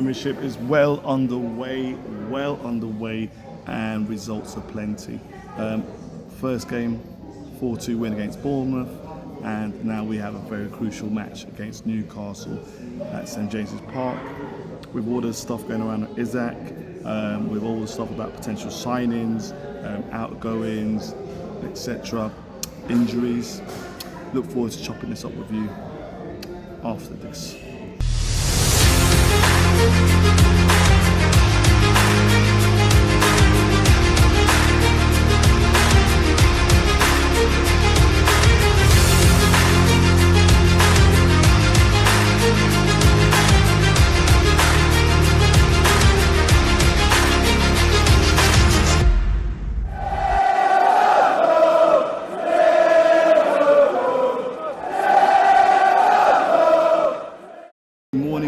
Premiership is well underway, and results are plenty. First game, 4-2 win against Bournemouth, and now we have a very crucial match against Newcastle at St James's Park. With all the stuff going around at Isaac, with all the stuff about potential signings, outgoings, etc., injuries. Look forward to chopping this up with you after this.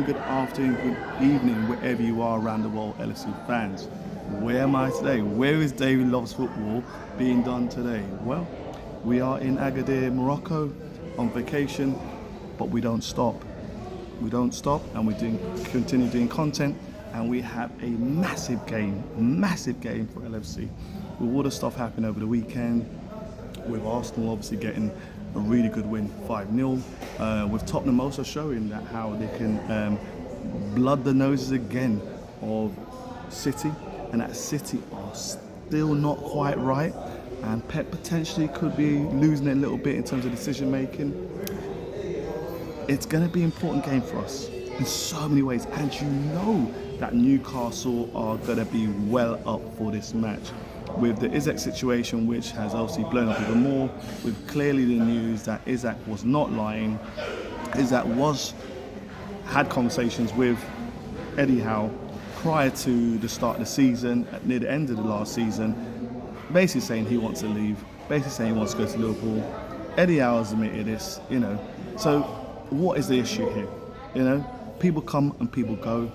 Good afternoon, good evening, wherever you are around the world, LFC fans. Where am I today? Where is David Loves Football being done today? Well, we are in Agadir, Morocco on vacation, but we don't stop. We don't stop, and we continue doing content, and we have a massive game for LFC. With all the stuff happening over the weekend, with Arsenal obviously getting a really good win, 5-0, with Tottenham also showing that how they can blood the noses again of City, and that City are still not quite right, and Pep potentially could be losing it a little bit in terms of decision making. It's going to be an important game for us in so many ways, and you know that Newcastle are going to be well up for this match. With the Isaac situation, which has obviously blown up even more, with clearly the news that Isaac was not lying. Isaac had conversations with Eddie Howe prior to the start of the season, near the end of the last season, basically saying he wants to leave, basically saying he wants to go to Liverpool. Eddie Howe has admitted this, So what is the issue here? People come and people go.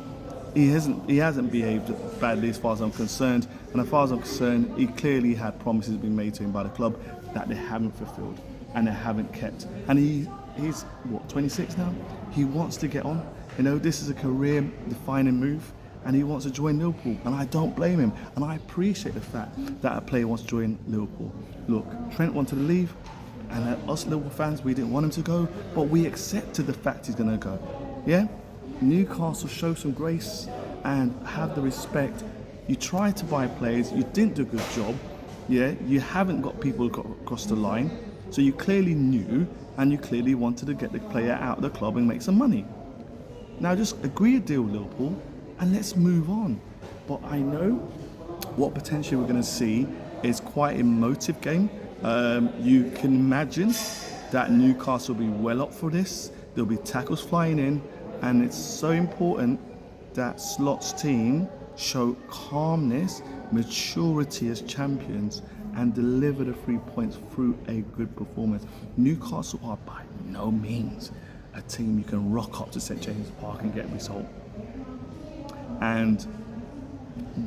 He hasn't behaved badly as far as I'm concerned, and as far as I'm concerned, he clearly had promises being made to him by the club that they haven't fulfilled and they haven't kept. And he's 26 now? He wants to get on. This is a career-defining move, and he wants to join Liverpool, and I don't blame him. And I appreciate the fact that a player wants to join Liverpool. Look, Trent wanted to leave, and us Liverpool fans, we didn't want him to go, but we accepted the fact he's going to go. Yeah? Newcastle show some grace and have the respect. You tried to buy players, you didn't do a good job. Yeah, you haven't got people across the line, so you clearly knew, and you clearly wanted to get the player out of the club and make some money. Now just agree a deal with Liverpool and let's move on. But I know what potentially we're going to see is quite an emotive game. You can imagine that Newcastle will be well up for this. There'll be tackles flying in. And it's so important that Slot's team show calmness, maturity as champions, and deliver the 3 points through a good performance. Newcastle are by no means a team you can rock up to St James's Park and get a result. And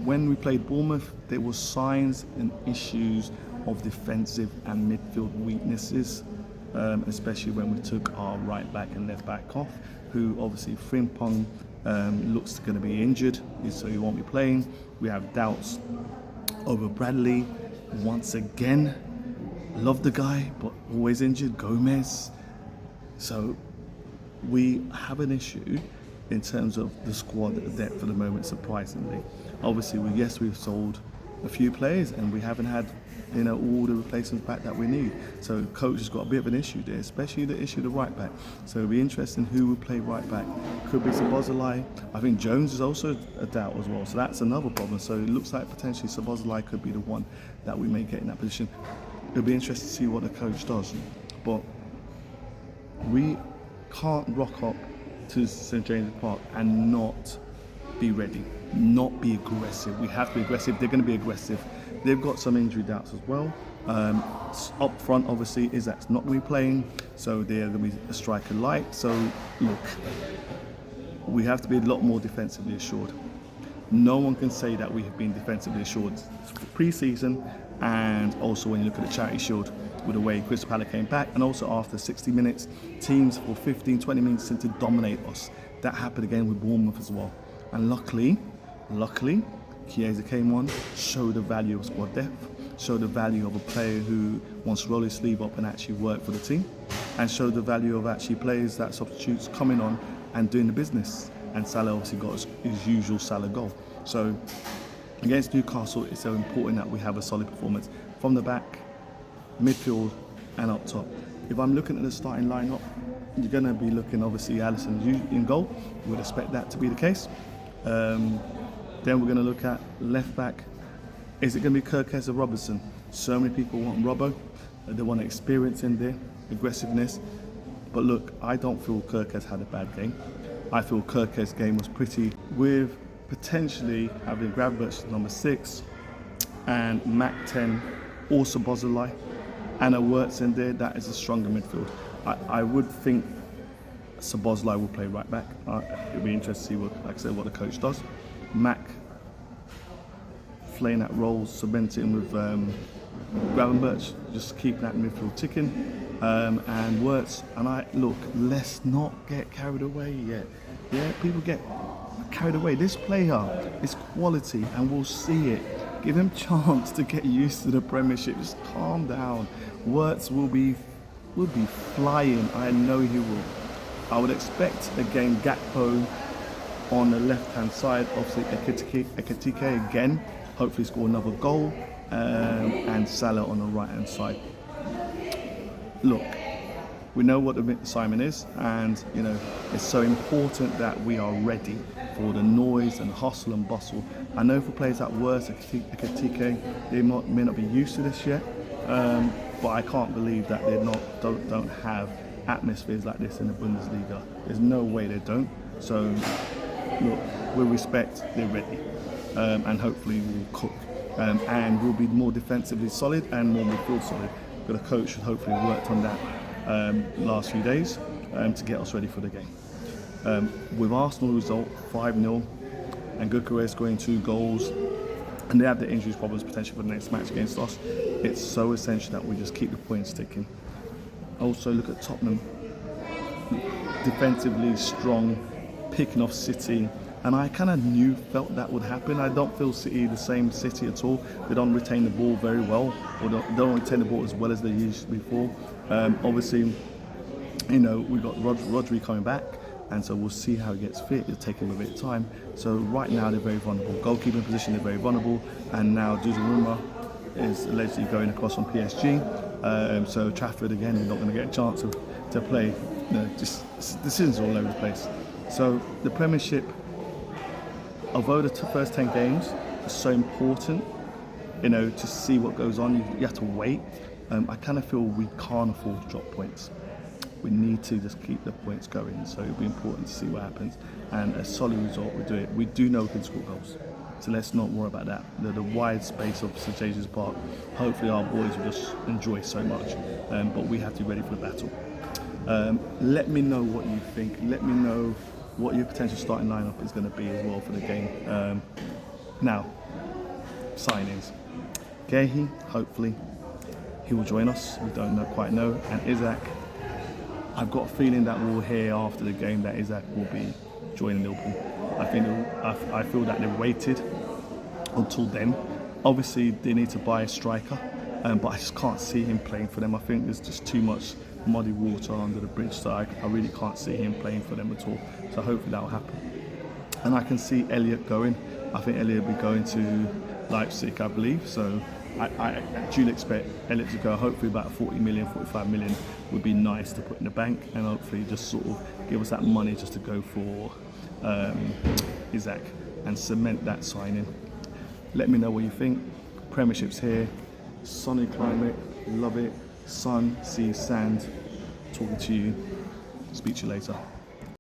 when we played Bournemouth, there were signs and issues of defensive and midfield weaknesses, especially when we took our right back and left back off, who obviously Frimpong looks going to be injured, so he won't be playing. We have doubts over Bradley once again. Love the guy, but always injured. Gomez. So we have an issue in terms of the squad depth for the moment, surprisingly. Obviously, we've sold a few players and we haven't had all the replacements back that we need. So the coach has got a bit of an issue there, especially the issue of the right back. So it'll be interesting who will play right back. Could be Szoboszlai. I think Jones is also a doubt as well. So that's another problem. So it looks like potentially Szoboszlai could be the one that we may get in that position. It'll be interesting to see what the coach does. But we can't rock up to St James's Park and not be ready, not be aggressive. We have to be aggressive. They're going to be aggressive. They've got some injury doubts as well. Up front, obviously, Isaac's not going to be playing, so they're going to be a striker light. So, look, we have to be a lot more defensively assured. No one can say that we have been defensively assured pre-season, and also when you look at the Charity Shield with the way Crystal Palace came back, and also after 60 minutes, teams for 15, 20 minutes seem to dominate us. That happened again with Bournemouth as well. And luckily, Chiesa came on, showed the value of squad depth, showed the value of a player who wants to roll his sleeve up and actually work for the team, and showed the value of actually players that substitutes coming on and doing the business. And Salah obviously got his usual Salah goal. So against Newcastle, it's so important that we have a solid performance from the back, midfield, and up top. If I'm looking at the starting lineup, you're going to be looking obviously Alisson in goal. You would expect that to be the case. Then we're going to look at left back. Is it going to be Kirkes or Robertson? So many people want Robbo. They want experience in there, aggressiveness. But look, I don't feel Kirkes had a bad game. I feel Kirkes' game was pretty, with potentially having Gravenberch number 6 and Mac 10, also Bozolai, and a Wirtz in there. That is a stronger midfield. I would think Szoboszlai will play right back. It'll be interesting to see what the coach does. Mac playing that role, cementing with Gravenberch, just keeping that midfield ticking, and Wirtz. And look, let's not get carried away yet. Yeah, people get carried away. This player is quality, and we'll see it. Give him chance to get used to the Premiership. Just calm down. Wirtz will be flying. I know he will. I would expect again Gakpo on the left-hand side. Obviously, Ekitike again. Hopefully, score another goal, and Salah on the right-hand side. Look, we know what the assignment is, and you know it's so important that we are ready for the noise and hustle and bustle. I know for players like Wirtz, Ekitike, they may not be used to this yet, but I can't believe that they don't have atmospheres like this in the Bundesliga. There's no way they don't. So, look, with respect, they're ready, and hopefully we'll cook, and we'll be more defensively solid and more midfield solid. But the coach should hopefully have worked on that last few days to get us ready for the game. With Arsenal result 5-0 and Gyökeres scoring 2 goals, and they have the injuries problems potentially for the next match against us, it's so essential that we just keep the points ticking. Also look at Tottenham, defensively strong, picking off City, and I kind of felt that would happen. I don't feel City the same City at all. They don't retain the ball very well, or don't retain the ball as well as they used to before. Obviously, you know, we've got Rodri coming back, and so we'll see how he gets fit. It'll take him a bit of time. So right now they're very vulnerable. Goalkeeping position, they're very vulnerable, and now Donnarumma is allegedly going across from PSG. So Trafford again, you're not going to get a chance to play. You know, just decisions all over the place. So the Premiership, although the first 10 games are so important, you know, to see what goes on, you have to wait. I kind of feel we can't afford to drop points. We need to just keep the points going. So it'll be important to see what happens. And a solid result, we do it. We do know we can score goals. So let's not worry about that. The wide space of St James's Park, hopefully our boys will just enjoy so much. But we have to be ready for the battle. Let me know what you think. Let me know what your potential starting lineup is going to be as well for the game. Now, signings. Gehi, hopefully, he will join us. We don't quite know. And Isak, I've got a feeling that we'll hear after the game that Isak will be joining Liverpool. I feel that they've waited until then. Obviously, they need to buy a striker, but I just can't see him playing for them. I think there's just too much muddy water under the bridge, so I really can't see him playing for them at all. So hopefully that will happen. And I can see Elliot going. I think Elliot will be going to Leipzig, I believe. So I duly expect Elliot to go. Hopefully about 40 million, 45 million would be nice to put in the bank, and hopefully just sort of give us that money just to go for Isak and cement that signing. Let me know what you think. Premiership's here, sunny climate, love it. Sun, sea, sand. Talking to you. Speak to you later.